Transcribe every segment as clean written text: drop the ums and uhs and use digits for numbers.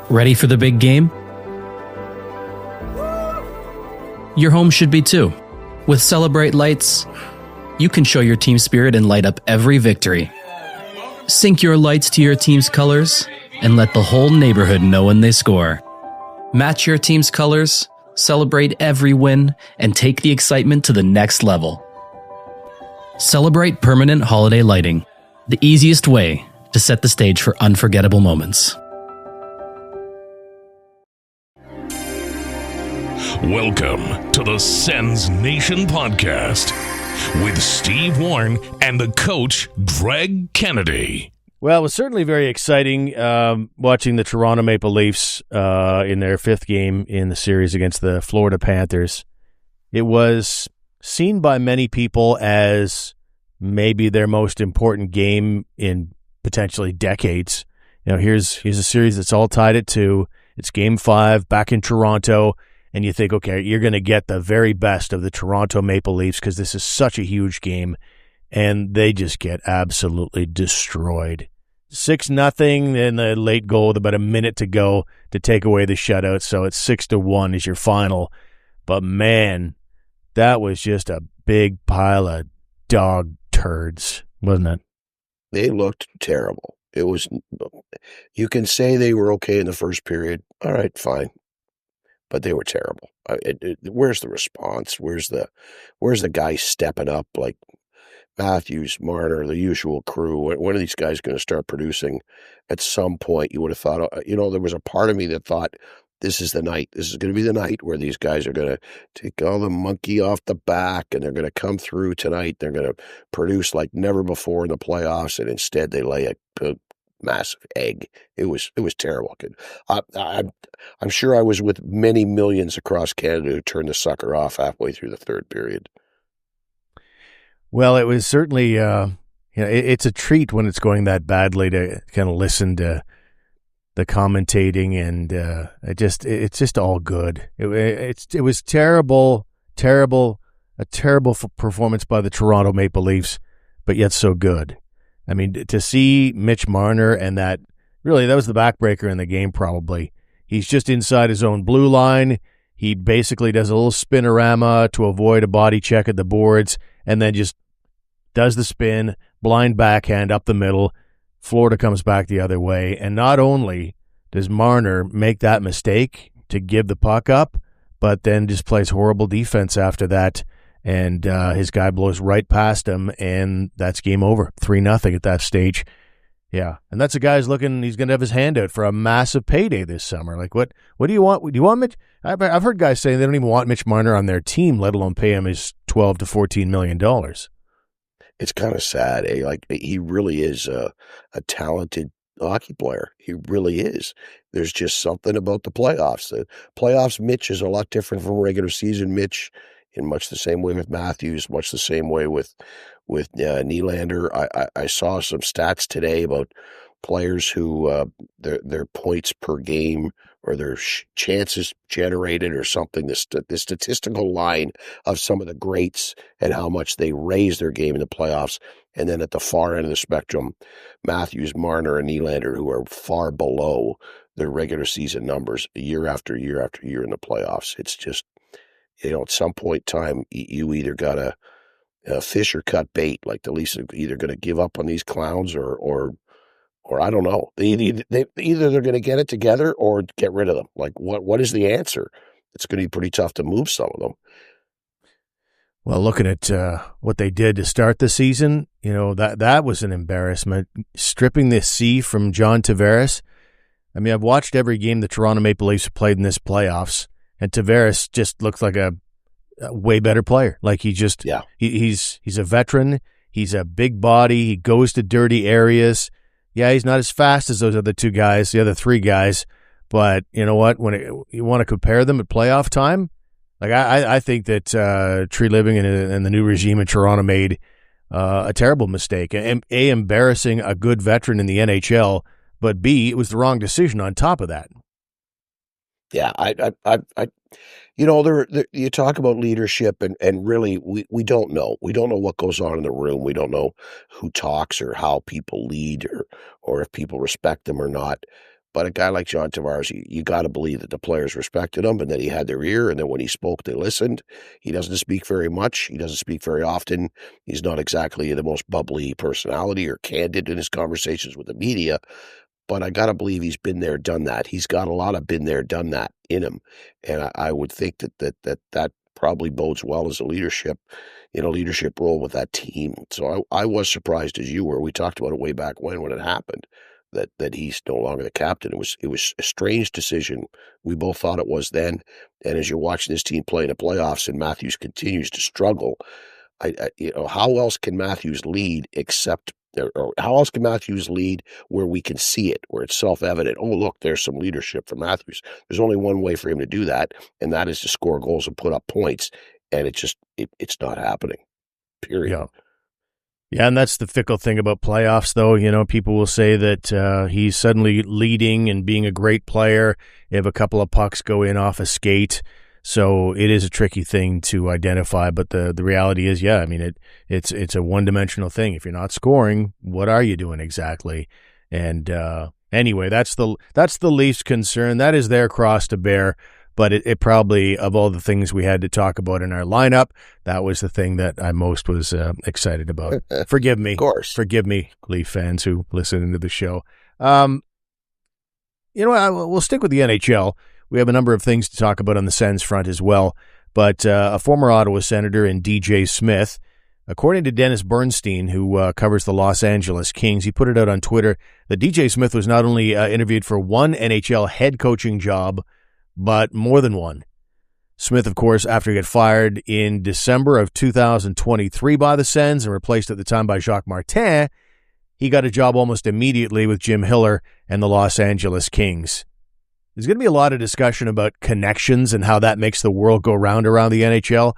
Ready for the big game? Your home should be too. With Celebrate lights, you can show your team spirit and light up every victory. Sync your lights to your team's colors and let the whole neighborhood know when they score. Match your team's colors, celebrate every win, and take the excitement to the next level. Celebrate permanent holiday lighting, the easiest way to set the stage for unforgettable moments. Welcome to the Sens Nation podcast with Steve Warren and the coach, Greg Kennedy. Well, it was certainly very exciting watching the Toronto Maple Leafs in their fifth game in the series against the Florida Panthers. It was seen by many people as maybe their most important game in potentially decades. You know, here's a series that's all tied at 2. It's Game 5 back in Toronto. And you think, okay, you're going to get the very best of the Toronto Maple Leafs because this is such a huge game, and they just get absolutely destroyed. 6-0 in the late goal with about a minute to go to take away the shutout, so it's 6-1 is your final. But man, that was just a big pile of dog turds, wasn't it? They looked terrible. It was. You can say they were okay in the first period. All right, fine. But they were terrible. Where's the response? Where's the guy stepping up like Matthews, Marner, the usual crew? When are these guys going to start producing? At some point, you would have thought, there was a part of me that thought, this is the night. This is going to be the night where these guys are going to take all the monkey off the back and they're going to come through tonight. They're going to produce like never before in the playoffs, and instead they lay a massive egg. It was terrible. I'm sure I was with many millions across Canada who turned the sucker off halfway through the third period. Well, it was certainly it's a treat when it's going that badly to kind of listen to the commentating, and it's just all good. It was terrible, a terrible performance by the Toronto Maple Leafs, but yet so good. I mean, to see Mitch Marner and that was the backbreaker in the game probably. He's just inside his own blue line. He basically does a little spinorama to avoid a body check at the boards and then just does the spin, blind backhand up the middle. Florida comes back the other way. And not only does Marner make that mistake to give the puck up, but then just plays horrible defense after that. And his guy blows right past him, and that's game over. 3-0 at that stage. Yeah, and that's a guy he's going to have his hand out for a massive payday this summer. Like, what do you want? Do you want Mitch? I've heard guys saying they don't even want Mitch Marner on their team, let alone pay him his $12 to $14 million. It's kind of sad, eh? Like, he really is a talented hockey player. He really is. There's just something about the playoffs. The playoffs Mitch is a lot different from regular season Mitch, in much the same way with Matthews, much the same way with Nylander. I saw some stats today about players who their points per game or their chances generated or something. The statistical line of some of the greats and how much they raise their game in the playoffs. And then at the far end of the spectrum, Matthews, Marner, and Nylander, who are far below their regular season numbers year after year after year in the playoffs. It's just, at some point in time, you either got to fish or cut bait. Like the Leafs are either going to give up on these clowns or I don't know. Either they're going to get it together or get rid of them. Like what is the answer? It's going to be pretty tough to move some of them. Well, looking at what they did to start the season, that was an embarrassment. Stripping the C from John Tavares. I mean, I've watched every game the Toronto Maple Leafs have played in this playoffs. And Tavares just looks like a way better player. Like he's a veteran. He's a big body. He goes to dirty areas. Yeah, he's not as fast as those other two guys, the other three guys. But you know what? When you want to compare them at playoff time, like I think that Tree Living and the new regime in Toronto made a terrible mistake. And A, embarrassing a good veteran in the NHL, but B, it was the wrong decision on top of that. Yeah, you talk about leadership and really we don't know. We don't know what goes on in the room. We don't know who talks or how people lead or if people respect them or not. But a guy like John Tavares, you got to believe that the players respected him and that he had their ear, and that when he spoke, they listened. He doesn't speak very much. He doesn't speak very often. He's not exactly the most bubbly personality or candid in his conversations with the media. But I got to believe he's been there, done that. He's got a lot of been there, done that in him. And I would think that probably bodes well as a leadership role with that team. So I was surprised as you were. We talked about it way back when it happened, that he's no longer the captain. It was a strange decision. We both thought it was then. And as you're watching this team play in the playoffs and Matthews continues to struggle, how else can Matthews lead or how else can Matthews lead where we can see it, where it's self-evident? Oh, look, there's some leadership from Matthews. There's only one way for him to do that, and that is to score goals and put up points. And it's not happening, period. Yeah. Yeah, and that's the fickle thing about playoffs, though. People will say that he's suddenly leading and being a great player if a couple of pucks go in off a skate. So it is a tricky thing to identify, but the reality is, yeah, I mean, it's a one-dimensional thing. If you're not scoring, what are you doing exactly? And anyway, that's the Leafs' concern. That is their cross to bear. But it probably, of all the things we had to talk about in our lineup, that was the thing that I most was excited about. Forgive me. Of course. Forgive me, Leaf fans who listen to the show. We'll stick with the NHL. We have a number of things to talk about on the Sens front as well. But a former Ottawa Senator in DJ Smith, according to Dennis Bernstein, who covers the Los Angeles Kings, he put it out on Twitter that DJ Smith was not only interviewed for one NHL head coaching job, but more than one. Smith, of course, after he got fired in December of 2023 by the Sens and replaced at the time by Jacques Martin, he got a job almost immediately with Jim Hiller and the Los Angeles Kings. There's going to be a lot of discussion about connections and how that makes the world go round around the NHL,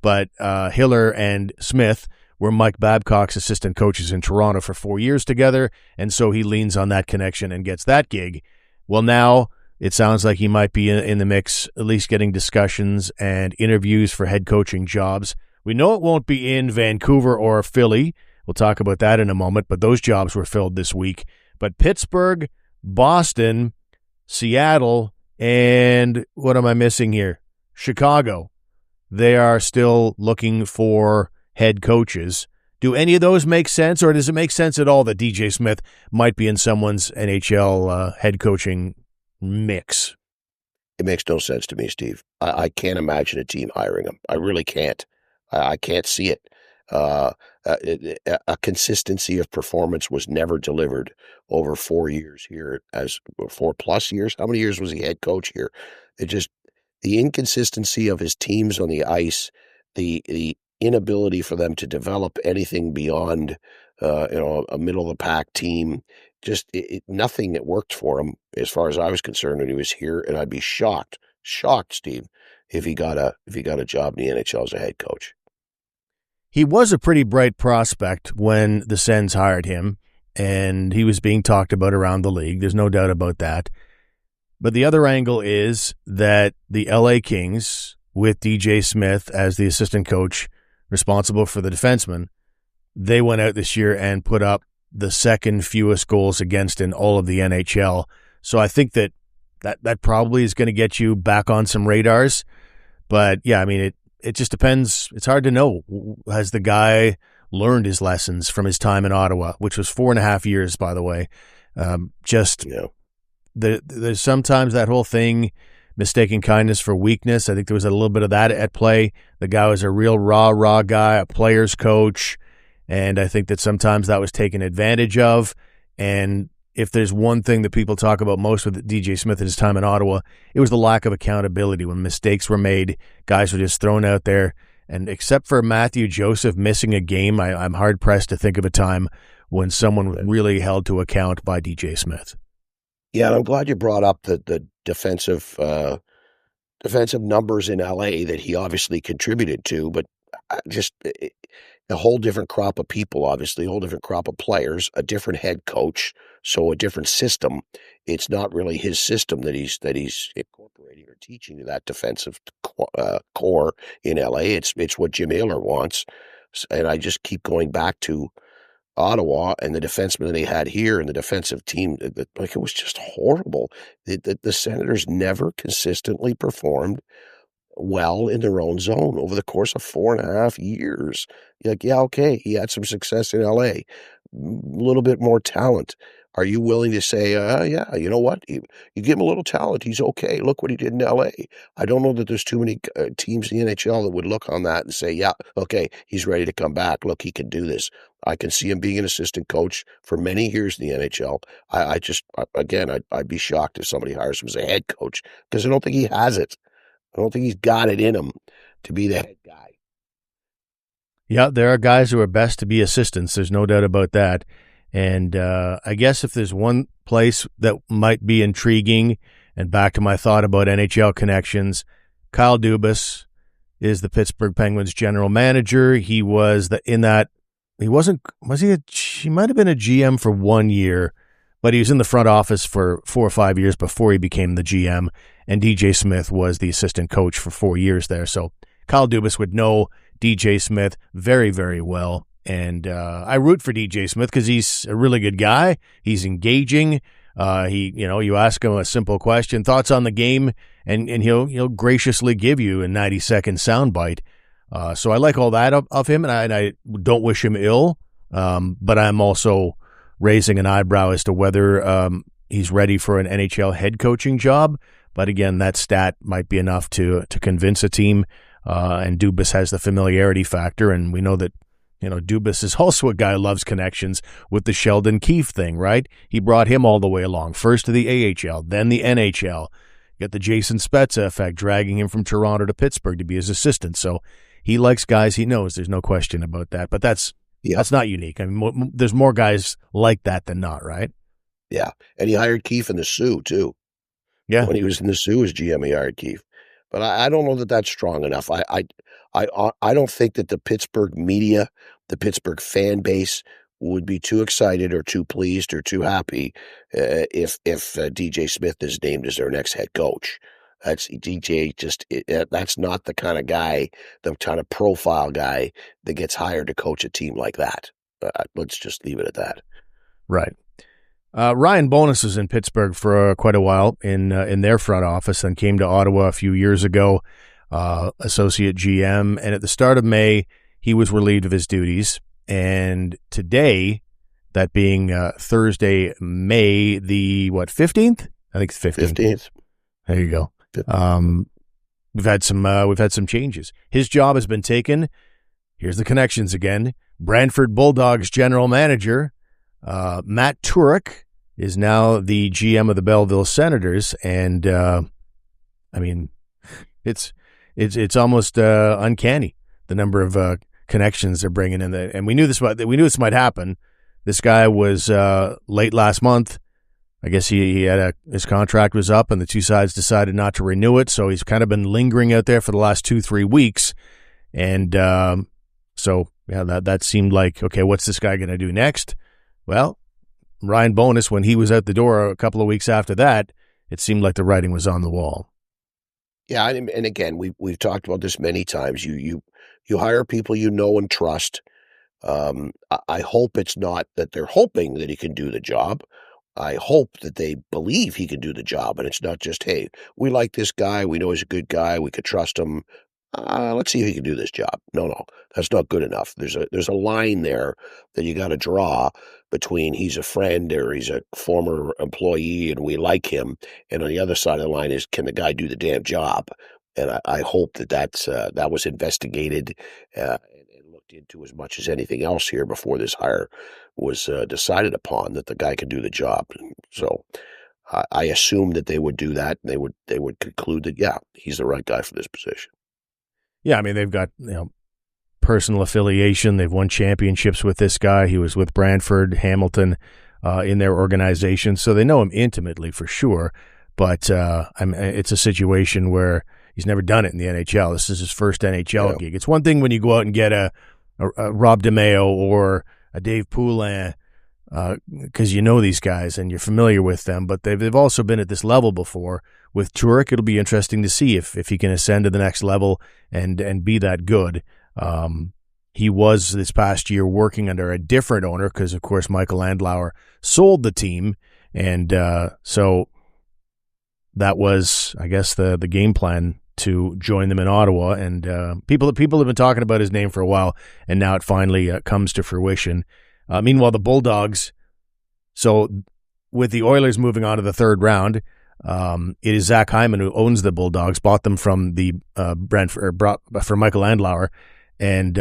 but Hiller and Smith were Mike Babcock's assistant coaches in Toronto for 4 years together, and so he leans on that connection and gets that gig. Well, now it sounds like he might be in the mix, at least getting discussions and interviews for head coaching jobs. We know it won't be in Vancouver or Philly. We'll talk about that in a moment, but those jobs were filled this week. But Pittsburgh, Boston, Seattle, and what am I missing here? Chicago. They are still looking for head coaches. Do any of those make sense, or does it make sense at all that DJ Smith might be in someone's NHL head coaching mix? It makes no sense to me, Steve. I can't imagine a team hiring him. I really can't. I can't see it. A consistency of performance was never delivered over 4 years here, as 4+ years. How many years was he head coach here? The inconsistency of his teams on the ice, the inability for them to develop anything beyond a middle of the pack team. Nothing that worked for him as far as I was concerned when he was here, and I'd be shocked, Steve, if he got a job in the NHL as a head coach. He was a pretty bright prospect when the Sens hired him, and he was being talked about around the league. There's no doubt about that. But the other angle is that the LA Kings, with DJ Smith as the assistant coach responsible for the defenseman, they went out this year and put up the second fewest goals against in all of the NHL. So I think that probably is going to get you back on some radars. But yeah, I mean, it just depends. It's hard to know. Has the guy learned his lessons from his time in Ottawa, which was 4.5 years, by the way? There's sometimes that whole thing, mistaking kindness for weakness. I think there was a little bit of that at play. The guy was a real raw guy, a player's coach, and I think that sometimes that was taken advantage of. And if there's one thing that people talk about most with DJ Smith at his time in Ottawa, it was the lack of accountability. When mistakes were made, guys were just thrown out there. And except for Matthew Joseph missing a game, I'm hard-pressed to think of a time when someone was really held to account by DJ Smith. Yeah, and I'm glad you brought up the defensive numbers in LA that he obviously contributed to, but just a whole different crop of people, obviously, a whole different crop of players, a different head coach, so a different system. It's not really his system that he's incorporating or teaching to that defensive core in LA. It's what Jim Hiller wants, and I just keep going back to Ottawa and the defenseman that he had here and the defensive team, like, it was just horrible. The Senators never consistently performed well in their own zone over the course of 4.5 years. You're like, yeah, okay, he had some success in LA, a little bit more talent. Are you willing to say, yeah, you know what? You give him a little talent, he's okay. Look what he did in LA. I don't know that there's too many teams in the NHL that would look on that and say, yeah, okay, he's ready to come back. Look, he can do this. I can see him being an assistant coach for many years in the NHL. I'd be shocked if somebody hires him as a head coach because I don't think he has it. I don't think he's got it in him to be the head guy. Yeah, there are guys who are best to be assistants. There's no doubt about that. And I guess if there's one place that might be intriguing, and back to my thought about NHL connections, Kyle Dubas is the Pittsburgh Penguins general manager. He was he might have been a GM for 1 year, but he was in the front office for 4 or 5 years before he became the GM, and DJ Smith was the assistant coach for 4 years there. So Kyle Dubas would know DJ Smith very, very well. And I root for DJ Smith because he's a really good guy. He's engaging. You ask him a simple question, thoughts on the game, and he'll graciously give you a 90-second soundbite. So I like all that of him, and I don't wish him ill. But I'm also raising an eyebrow as to whether he's ready for an NHL head coaching job. But again, that stat might be enough to convince a team. And Dubas has the familiarity factor, and we know that. Dubas is also a guy who loves connections with the Sheldon Keefe thing, right? He brought him all the way along, first to the AHL, then the NHL. Got the Jason Spezza effect, dragging him from Toronto to Pittsburgh to be his assistant. So he likes guys he knows. There's no question about that. But that's not unique. I mean, there's more guys like that than not, right? Yeah, and he hired Keefe in the Sioux, too. Yeah. When he was in the Sioux as GM, he hired Keefe. But I don't know that that's strong enough. I don't think that the Pittsburgh media, the Pittsburgh fan base would be too excited or too pleased or too happy if DJ Smith is named as their next head coach. That's not the kind of guy, the kind of profile guy that gets hired to coach a team like that. Let's just leave it at that. Right. Ryan Bonus was in Pittsburgh for quite a while in their front office and came to Ottawa a few years ago, associate GM. And at the start of May, he was relieved of his duties. And today, that being Thursday, May the 15th? I think it's 15th. There you go. We've had some changes. His job has been taken. Here's the connections again. Brantford Bulldogs general manager Matt Turek is now the GM of the Belleville Senators, and it's almost uncanny the number of connections they're bringing in. And we knew this might happen. This guy was late last month. I guess he had his contract was up, and the two sides decided not to renew it. So he's kind of been lingering out there for the last 2-3 weeks, and that seemed like, okay, what's this guy going to do next? Well, Ryan Bonus, when he was out the door a couple of weeks after that, it seemed like the writing was on the wall. Yeah, and again, we've talked about this many times. You hire people you know and trust. I hope it's not that they're hoping that he can do the job. I hope that they believe he can do the job, and it's not just, hey, we like this guy, we know he's a good guy, we could trust him. Let's see if he can do this job. No, that's not good enough. There's a line there that you got to draw between he's a friend or he's a former employee and we like him, and on the other side of the line is, can the guy do the damn job? And I hope that was investigated and looked into as much as anything else here before this hire was decided upon, that the guy can do the job. So I assume that they would do that, and they would conclude that, yeah, he's the right guy for this position. Yeah, I mean, they've got personal affiliation. They've won championships with this guy. He was with Brantford, Hamilton in their organization, so they know him intimately for sure. But it's a situation where he's never done it in the NHL. This is his first NHL gig. It's one thing when you go out and get a Rob DeMeo or a Dave Poulin because you know these guys and you're familiar with them, but they've also been at this level before. With Turek, it'll be interesting to see if he can ascend to the next level and be that good. he was this past year working under a different owner because, of course, Michael Andlauer sold the team. And so that was, I guess, the game plan to join them in Ottawa. And people have been talking about his name for a while, and now it finally comes to fruition. Meanwhile, the Bulldogs, so with the Oilers moving on to the third round, it is Zach Hyman who owns the Bulldogs, bought them from the Brentford, from Michael Andlauer, and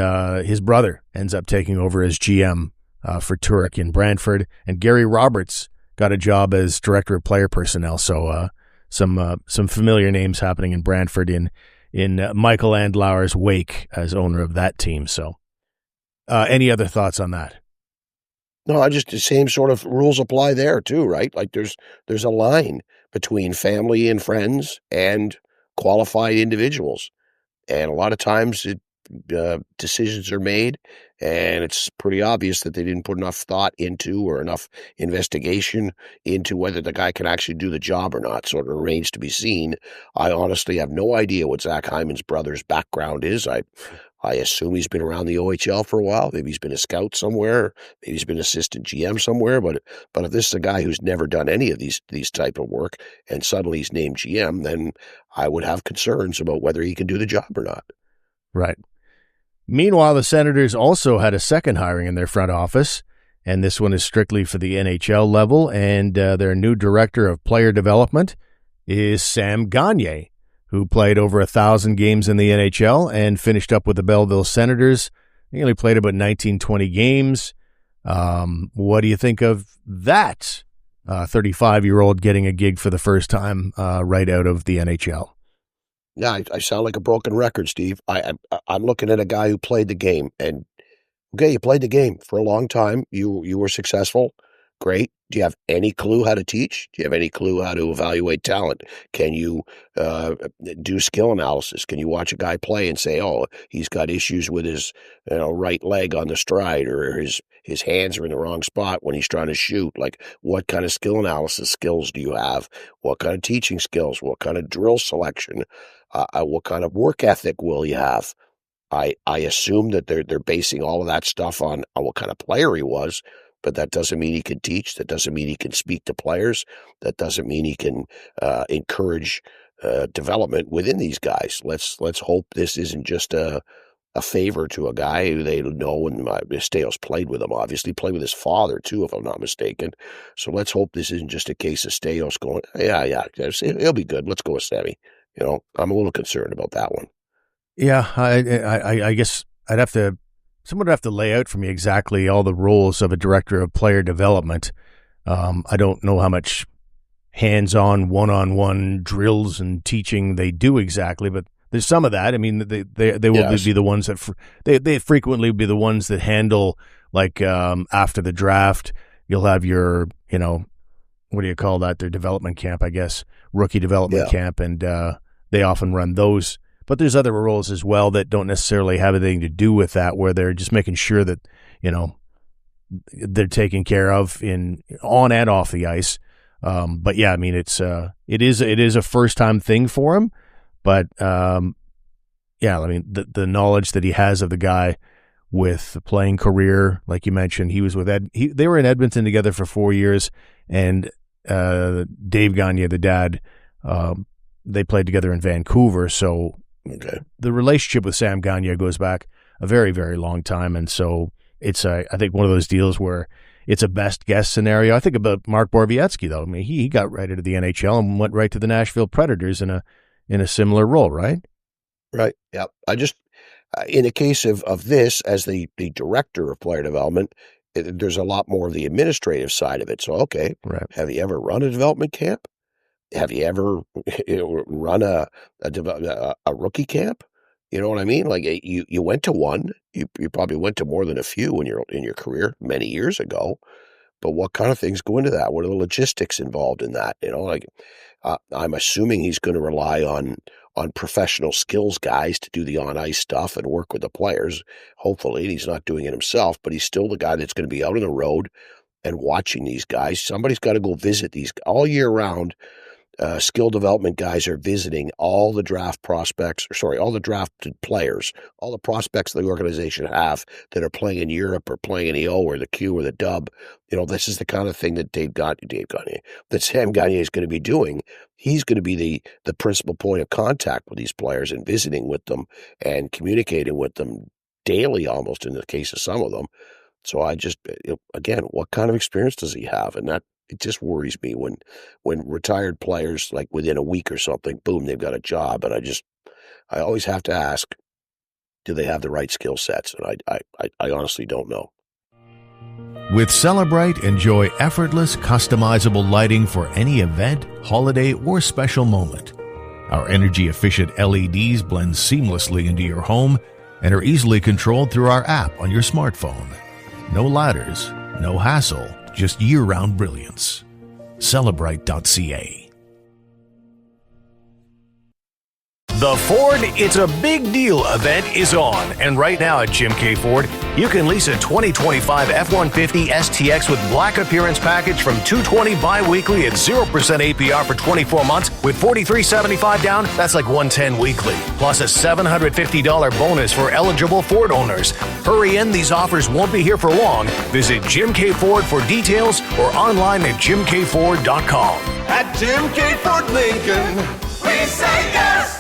his brother ends up taking over as GM for Turk in Brantford, and Gary Roberts got a job as director of player personnel. So some familiar names happening in Brantford in Michael Andlauer's wake as owner of that team. So any other thoughts on that? No, I just the same sort of rules apply there too, right? Like there's a line between family and friends and qualified individuals, and a lot of times decisions are made, and it's pretty obvious that they didn't put enough thought into or enough investigation into whether the guy can actually do the job or not. So it remains to be seen. I honestly have no idea what Zach Hyman's brother's background is. I assume he's been around the OHL for a while. Maybe he's been a scout somewhere. Maybe he's been assistant GM somewhere. But if this is a guy who's never done any of these type of work and suddenly he's named GM, then I would have concerns about whether he can do the job or not. Right. Meanwhile, the Senators also had a second hiring in their front office, and this one is strictly for the NHL level, and their new director of player development is Sam Gagner, who played over 1,000 games in the NHL and finished up with the Belleville Senators. He only played about 19-20 games. What do you think of that 35-year-old getting a gig for the first time right out of the NHL? Yeah, I sound like a broken record, Steve. I'm looking at a guy who played the game, and okay, you played the game for a long time. You were successful. Great. Do you have any clue how to teach? Do you have any clue how to evaluate talent? Can you do skill analysis? Can you watch a guy play and say, oh, he's got issues with his right leg on the stride, or his hands are in the wrong spot when he's trying to shoot? Like, what kind of skill analysis skills do you have? What kind of teaching skills? What kind of drill selection? What kind of work ethic will you have? I assume that they're basing all of that stuff on what kind of player he was, but that doesn't mean he can teach. That doesn't mean he can speak to players. That doesn't mean he can encourage development within these guys. Let's hope this isn't just a favor to a guy who they know, and Staios played with him, obviously played with his father too, if I'm not mistaken. So let's hope this isn't just a case of Staios going, yeah, he'll be good. Let's go with Sammy. I'm a little concerned about that one. Yeah, I guess someone would have to lay out for me exactly all the roles of a director of player development. I don't know how much hands-on, one-on-one drills and teaching they do exactly, but there's some of that. I mean, they will be the ones that they frequently be the ones that handle, like after the draft, you'll have your what do you call that? Their development camp, I guess, rookie development camp, and they often run those. But there's other roles as well that don't necessarily have anything to do with that, where they're just making sure that, they're taken care of on and off the ice. But yeah, I mean, it is a first time thing for him. But yeah, I mean, the knowledge that he has of the guy with the playing career, like you mentioned, he was with they were in Edmonton together for 4 years, and Dave Gagner, the dad, they played together in Vancouver. So the relationship with Sam Gagner goes back a very, very long time. And so it's, I think, one of those deals where it's a best guess scenario. I think about Mark Borowiecki, though. I mean, he got right into the NHL and went right to the Nashville Predators in a similar role, right? Right. Yeah. I just, in the case of this, as the director of player development, there's a lot more of the administrative side of it. So, okay, right. Have you ever run a development camp? Have you ever run a rookie camp? You know what I mean? Like you went to one. You probably went to more than a few in your career many years ago. But what kind of things go into that? What are the logistics involved in that? I'm assuming he's going to rely on professional skills guys to do the on ice stuff and work with the players. Hopefully, he's not doing it himself, but he's still the guy that's going to be out on the road and watching these guys. Somebody's got to go visit these all year round. skill development guys are visiting all the drafted players, all the prospects the organization have that are playing in Europe or playing in the O or the Q or the Dub. This is the kind of thing that that Sam Gagner is going to be doing. He's going to be the principal point of contact with these players and visiting with them and communicating with them daily, almost in the case of some of them. So I just, again, what kind of experience does he have? And that, it just worries me when retired players, like within a week or something, boom, they've got a job. And I always have to ask, do they have the right skill sets? And I honestly don't know. With Celebrite, enjoy effortless, customizable lighting for any event, holiday, or special moment. Our energy-efficient LEDs blend seamlessly into your home and are easily controlled through our app on your smartphone. No ladders, no hassle, just year-round brilliance. Celebrite.ca. The Ford It's a Big Deal event is on, and right now at Jim K. Ford, you can lease a 2025 F-150 STX with black appearance package from $220 bi-weekly at 0% APR for 24 months with $43.75 down. That's like $110 weekly, plus a $750 bonus for eligible Ford owners. Hurry in, these offers won't be here for long. Visit Jim K. Ford for details or online at jimkford.com. At Jim K. Ford Lincoln, we say yes!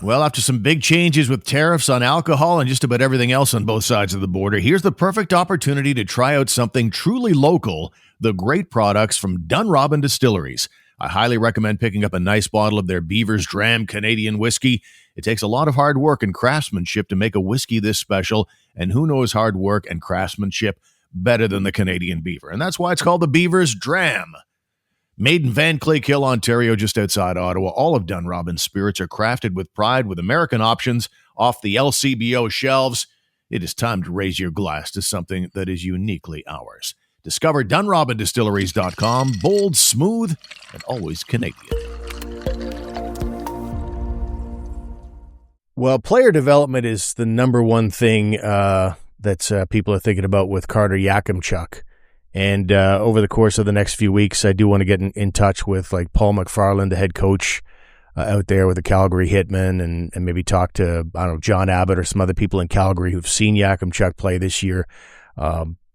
Well, after some big changes with tariffs on alcohol and just about everything else on both sides of the border, here's the perfect opportunity to try out something truly local, the great products from Dunrobin Distilleries. I highly recommend picking up a nice bottle of their Beaver's Dram Canadian whiskey. It takes a lot of hard work and craftsmanship to make a whiskey this special, and who knows hard work and craftsmanship better than the Canadian Beaver? And that's why it's called the Beaver's Dram. Made in Van Clayk Hill, Ontario, just outside Ottawa, all of Dunrobin's spirits are crafted with pride with American options off the LCBO shelves. It is time to raise your glass to something that is uniquely ours. Discover DunrobinDistilleries.com, bold, smooth, and always Canadian. Well, player development is the number one thing that people are thinking about with Carter Yakemchuk. And over the course of the next few weeks, I do want to get in touch with like Paul McFarland, the head coach out there with the Calgary Hitmen, and maybe talk to, I don't know, John Abbott or some other people in Calgary who've seen Yakamchuk play this year,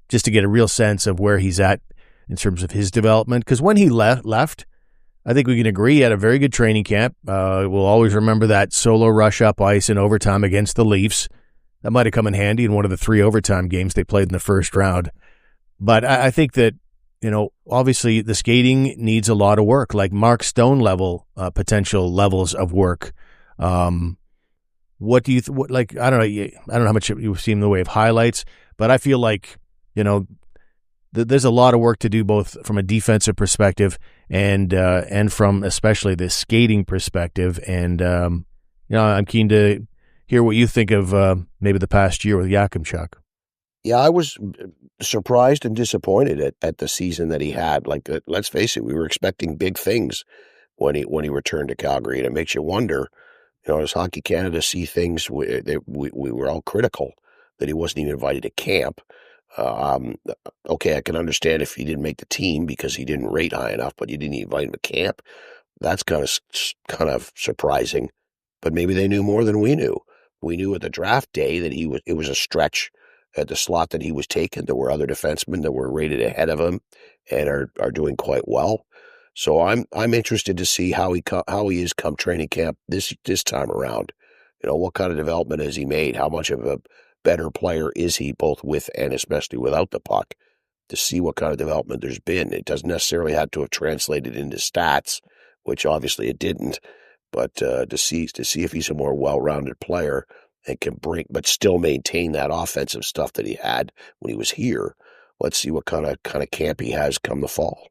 just to get a real sense of where he's at in terms of his development. Because when he left, I think we can agree he had a very good training camp. We'll always remember that solo rush up ice in overtime against the Leafs. That might have come in handy in one of the 3 overtime games they played in the first round. But I think that, obviously the skating needs a lot of work, like Mark Stone level, potential levels of work. What do you, I don't know how much you've seen in the way of highlights, but I feel like, there's a lot of work to do both from a defensive perspective and from especially the skating perspective. And, I'm keen to hear what you think of maybe the past year with Yakemchuk. Yeah, I was surprised and disappointed at the season that he had. Like, let's face it, we were expecting big things when he returned to Calgary, and it makes you wonder. Does Hockey Canada see things? We were all critical that he wasn't even invited to camp. Okay, I can understand if he didn't make the team because he didn't rate high enough, but you didn't invite him to camp. That's kind of surprising. But maybe they knew more than we knew. We knew at the draft day that it was a stretch at the slot that he was taken. There were other defensemen that were rated ahead of him and are doing quite well. So I'm interested to see how he is come training camp this time around. What kind of development has he made? How much of a better player is he, both with and especially without the puck? To see what kind of development there's been. It doesn't necessarily have to have translated into stats, which obviously it didn't. But to see if he's a more well-rounded player and can bring, but still maintain that offensive stuff that he had when he was here. Let's see what kind of camp he has come the fall.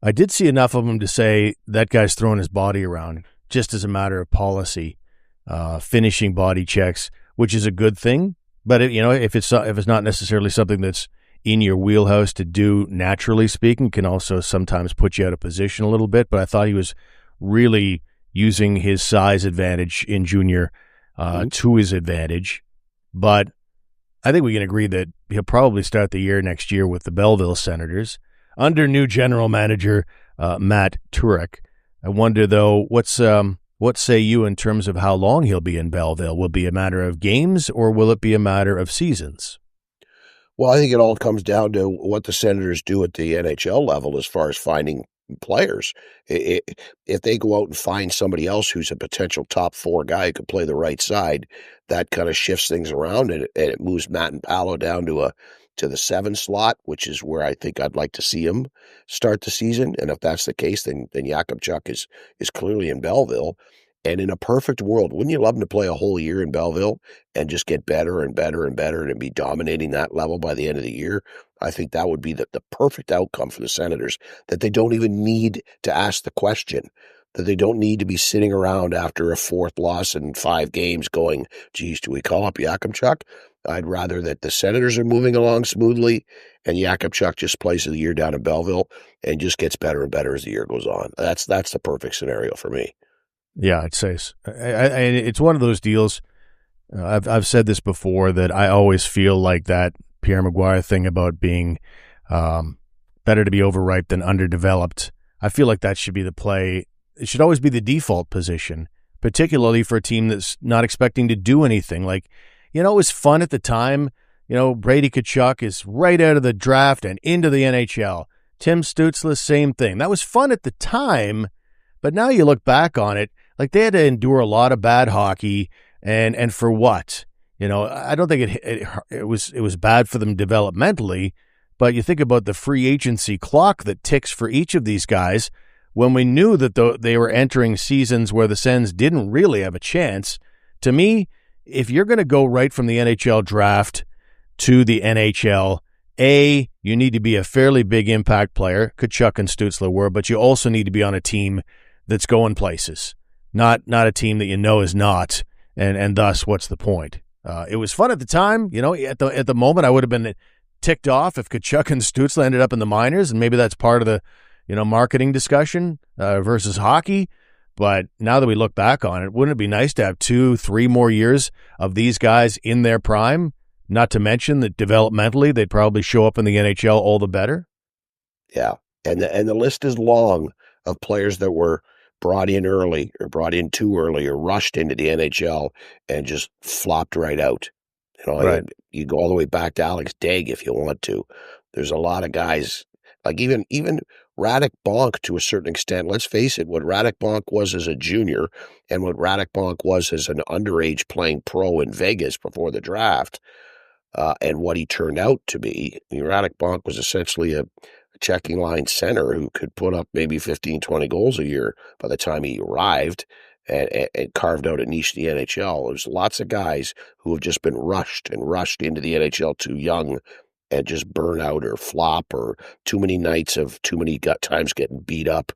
I did see enough of him to say that guy's throwing his body around just as a matter of policy, finishing body checks, which is a good thing. But if it's not necessarily something that's in your wheelhouse to do, naturally speaking, can also sometimes put you out of position a little bit. But I thought he was really using his size advantage in junior to his advantage. But I think we can agree that he'll probably start the year next year with the Belleville Senators under new general manager Matt Turek. I wonder, though, what say you in terms of how long he'll be in Belleville? Will it be a matter of games, or will it be a matter of seasons? Well, I think it all comes down to what the Senators do at the NHL level as far as finding players. If they go out and find somebody else who's a potential top 4 guy who could play the right side, that kind of shifts things around, and it moves Matt and Paolo down to the 7 slot, which is where I think I'd like to see him start the season. And if that's the case, then Yakamchuk is clearly in Belleville. And in a perfect world, wouldn't you love him to play a whole year in Belleville and just get better and better and better and be dominating that level by the end of the year? I think that would be the perfect outcome for the Senators, that they don't even need to ask the question, that they don't need to be sitting around after a 4th loss in 5 games going, geez, do we call up Yakamchuk? I'd rather that the Senators are moving along smoothly and Yakamchuk just plays the year down in Belleville and just gets better and better as the year goes on. That's the perfect scenario for me. Yeah, I'd say so. It's one of those deals. I've said this before, that I always feel like that Pierre Maguire thing about being better to be overripe than underdeveloped. I feel like that should be the play. It should always be the default position, particularly for a team that's not expecting to do anything. Like, it was fun at the time. Brady Tkachuk is right out of the draft and into the NHL. Tim Stützle, same thing. That was fun at the time, but now you look back on it, like they had to endure a lot of bad hockey, and for what? I don't think it was bad for them developmentally, but you think about the free agency clock that ticks for each of these guys. When we knew that they were entering seasons where the Sens didn't really have a chance, to me, if you're going to go right from the NHL draft to the NHL, you need to be a fairly big impact player. Tkachuk and Stützle were, but you also need to be on a team that's going places, not a team that is not, and thus, what's the point? It was fun at the time. At the moment, I would have been ticked off if Tkachuk and Stützle ended up in the minors, and maybe that's part of the marketing discussion versus hockey. But now that we look back on it, wouldn't it be nice to have 2-3 more years of these guys in their prime? Not to mention that developmentally, they'd probably show up in the NHL all the better. Yeah, and the list is long of players that were brought in early or brought in too early or rushed into the NHL and just flopped right out. Right. You go all the way back to Alex Daig if you want to. There's a lot of guys, like even Radim Bonk to a certain extent. Let's face it, what Radim Bonk was as a junior and what Radim Bonk was as an underage playing pro in Vegas before the draft, and what he turned out to be. Radim Bonk was essentially a checking line center who could put up maybe 15, 20 goals a year by the time he arrived and carved out a niche in the NHL. There's lots of guys who have just been rushed into the NHL too young and just burn out or flop, or too many nights of too many times getting beat up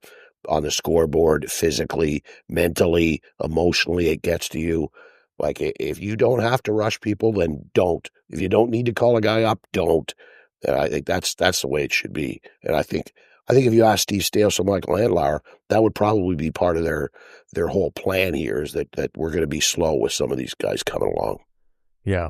on the scoreboard, physically, mentally, emotionally. It gets to you. Like, if you don't have to rush people, then don't. If you don't need to call a guy up, don't. And I think that's the way it should be. And I think if you ask Steve Staios or Michael Andlauer, that would probably be part of their whole plan here, is that we're going to be slow with some of these guys coming along. Yeah.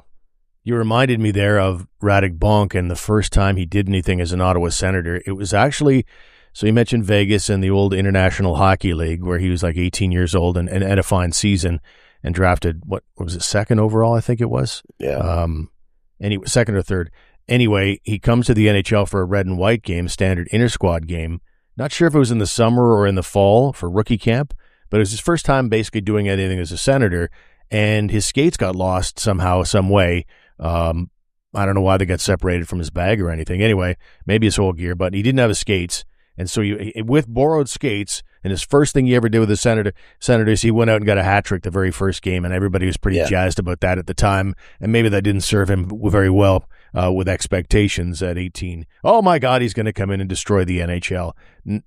You reminded me there of Radim Bonk and the first time he did anything as an Ottawa Senator. It was actually, so you mentioned Vegas and the old International Hockey League, where he was like 18 years old and had a fine season and drafted, what was it, 2nd overall, I think it was? Yeah. And he was 2nd or 3rd. Anyway, he comes to the NHL for a red and white game, standard inter-squad game. Not sure if it was in the summer or in the fall for rookie camp, but it was his first time basically doing anything as a Senator, and his skates got lost somehow, some way. I don't know why they got separated from his bag or anything. Anyway, maybe his whole gear, but he didn't have his skates. And so with borrowed skates, and his first thing he ever did with the Senators, he went out and got a hat trick the very first game, and everybody was pretty jazzed about that at the time. And maybe that didn't serve him very well with expectations at 18. Oh my God, he's going to come in and destroy the NHL.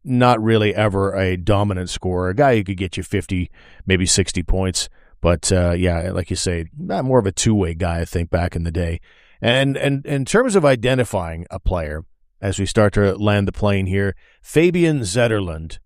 Not really ever a dominant scorer, a guy who could get you 50, maybe 60 points. But like you say, not more of a two-way guy, I think, back in the day. And in terms of identifying a player, as we start to land the plane here, Fabian Zetterlund.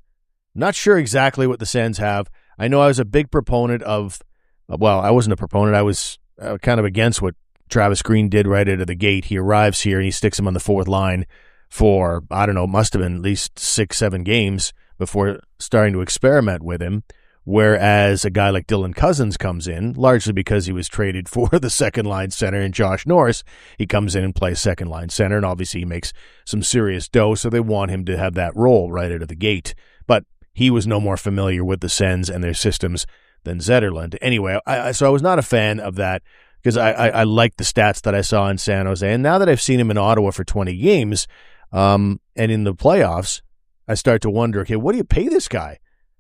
Not sure exactly what the Sens have. I know I was a big proponent of, well, I wasn't a proponent. I was kind of against what Travis Green did right out of the gate. He arrives here and he sticks him on the 4th line for, I don't know, must have been at least 6-7 games before starting to experiment with him. Whereas a guy like Dylan Cousins comes in, largely because he was traded for the second-line center in Josh Norris. He comes in and plays second-line center, and obviously he makes some serious dough, so they want him to have that role right out of the gate. But he was no more familiar with the Sens and their systems than Zetterland. Anyway, so I was not a fan of that because I liked the stats that I saw in San Jose. And now that I've seen him in Ottawa for 20 games and in the playoffs, I start to wonder, okay, what do you pay this guy?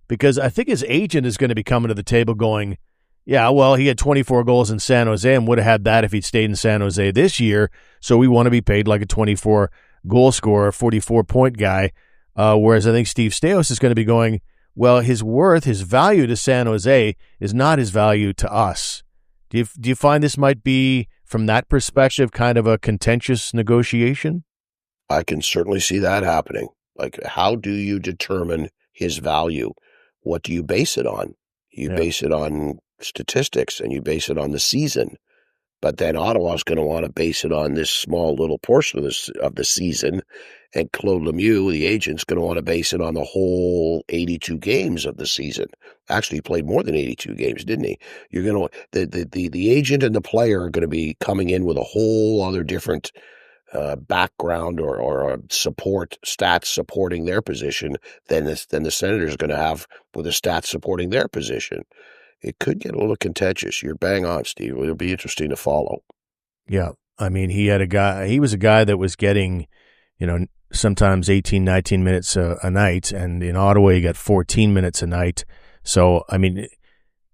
Because I think his agent is going to be coming to the table going, yeah, well, he had 24 goals in San Jose and would have had that if he'd stayed in San Jose this year, so we want to be paid like a 24-goal scorer, 44-point guy, whereas I think Steve Staios is going to be going, well, his worth, his value to San Jose is not his value to us. Do you find this might be, from that perspective, kind of a contentious negotiation? I can certainly see that happening. Like, how do you determine his value? What do you base it on? You base it on statistics and you base it on the season. But then Ottawa's going to want to base it on this small little portion of the season. And Claude Lemieux, the agent's going to want to base it on the whole 82 games of the season. Actually, he played more than 82 games, didn't he? You're going to the agent and the player are going to be coming in with a whole other different background or support stats supporting their position than the Senators are going to have with the stats supporting their position. It could get a little contentious. You're bang on, Steve. It'll be interesting to follow. Yeah. I mean, he was a guy that was getting, sometimes 18, 19 minutes a night, and in Ottawa he got 14 minutes a night. So, I mean,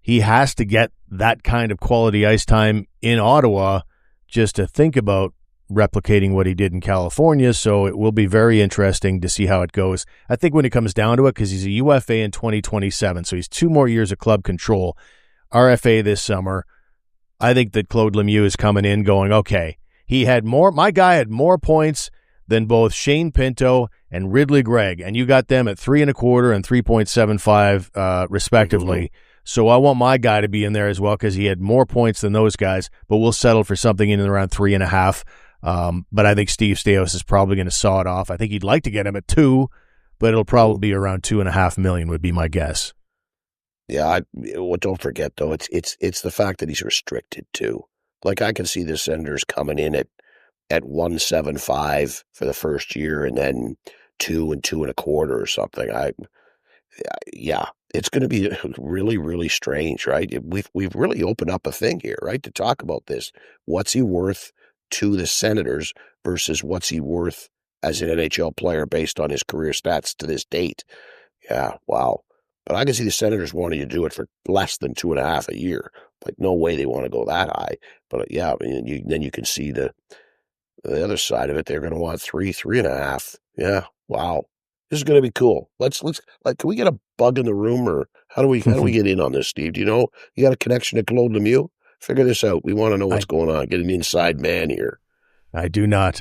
he has to get that kind of quality ice time in Ottawa just to think about replicating what he did in California. So it will be very interesting to see how it goes. I think when it comes down to it, because he's a UFA in 2027, so he's 2 more years of club control, RFA this summer, I think that Claude Lemieux is coming in going, okay, my guy had more points than both Shane Pinto and Ridley Gregg, and you got them at 3.25 and 3.75 respectively. Mm-hmm. So I want my guy to be in there as well because he had more points than those guys, but we'll settle for something in and around 3.5. But I think Steve Staios is probably going to saw it off. I think he'd like to get him at 2, but it'll probably be around $2.5 million would be my guess. Yeah, don't forget though, it's the fact that he's restricted too. Like I can see the Senators coming in at 1.75 for the first year, and then 2 and 2.25 or something. It's going to be really, really strange, right? We've really opened up a thing here, right, to talk about this. What's he worth to the Senators versus what's he worth as an NHL player based on his career stats to this date? Yeah, wow. But I can see the Senators wanting to do it for less than 2.5 a year. Like, no way they want to go that high. But yeah, I mean, then you can see the other side of it. They're going to want 3.5. Yeah, wow. This is going to be cool. Let's can we get a bug in the room, or how do we get in on this, Steve? Do you know you got a connection to Claude Lemieux? Figure this out. We want to know what's going on. Get an inside man here. I do not.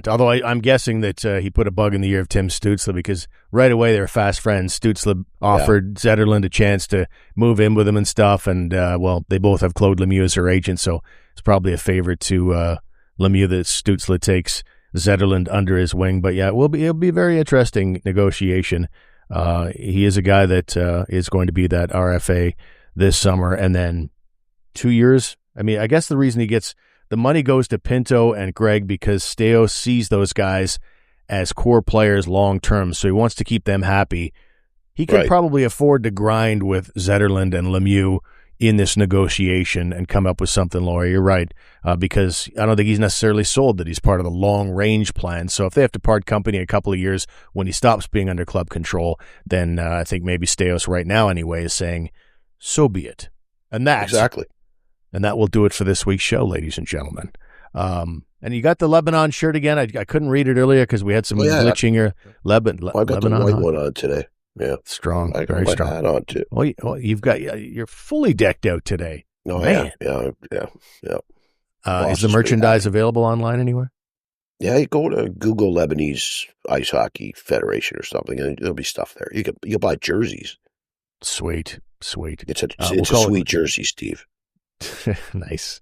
Although I'm guessing that he put a bug in the ear of Tim Stützle because right away they were fast friends. Stützle offered Zetterland a chance to move in with him and stuff, and they both have Claude Lemieux as their agent, so it's probably a favorite to Lemieux that Stützle takes Zetterland under his wing. But yeah, it'll be a very interesting negotiation. He is a guy that is going to be that RFA this summer, and then 2 years. I mean, I guess the reason he gets the money goes to Pinto and Greg because Staios sees those guys as core players long term, so he wants to keep them happy. He can probably afford to grind with Zetterland and Lemieux in this negotiation and come up with something, Laura. You're right, because I don't think he's necessarily sold that he's part of the long-range plan. So if they have to part company a couple of years when he stops being under club control, then I think maybe Staios right now anyway is saying, so be it. And that exactly. And that will do it for this week's show, ladies and gentlemen. And you got the Lebanon shirt again. I couldn't read it earlier because we had some glitching here. I've got Lebanon the white one on today. Yeah, strong, I very got strong. my hat on too. Well, you're fully decked out today. Oh, man. Yeah. Is the merchandise available online anywhere? Yeah, you go to Google Lebanese Ice Hockey Federation or something, and there'll be stuff there. You can buy jerseys. Sweet. It's a sweet jersey, Steve. Nice.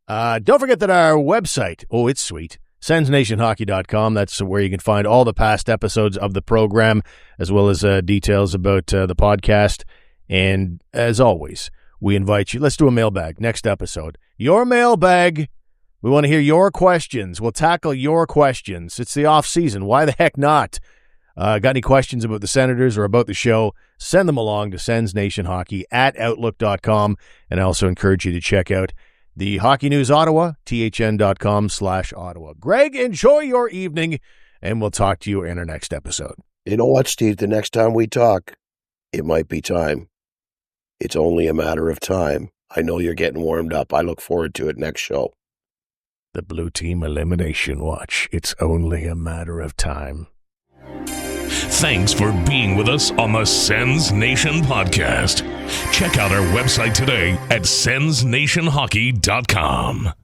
Don't forget that our website, it's sweet, SensNationHockey.com. That's where you can find all the past episodes of the program, as well as details about the podcast. And as always, we invite you. Let's do a mailbag next episode. Your mailbag. We want to hear your questions. We'll tackle your questions. It's the off season. Why the heck not? Got any questions about the Senators or about the show? Send them along to sensnationhockey@outlook.com. And I also encourage you to check out the Hockey News Ottawa, thn.com/Ottawa. Greg, enjoy your evening, and we'll talk to you in our next episode. You know what, Steve? The next time we talk, it might be time. It's only a matter of time. I know you're getting warmed up. I look forward to it next show. The Blue Team Elimination Watch. It's only a matter of time. Thanks for being with us on the Sens Nation podcast. Check out our website today at sensnationhockey.com.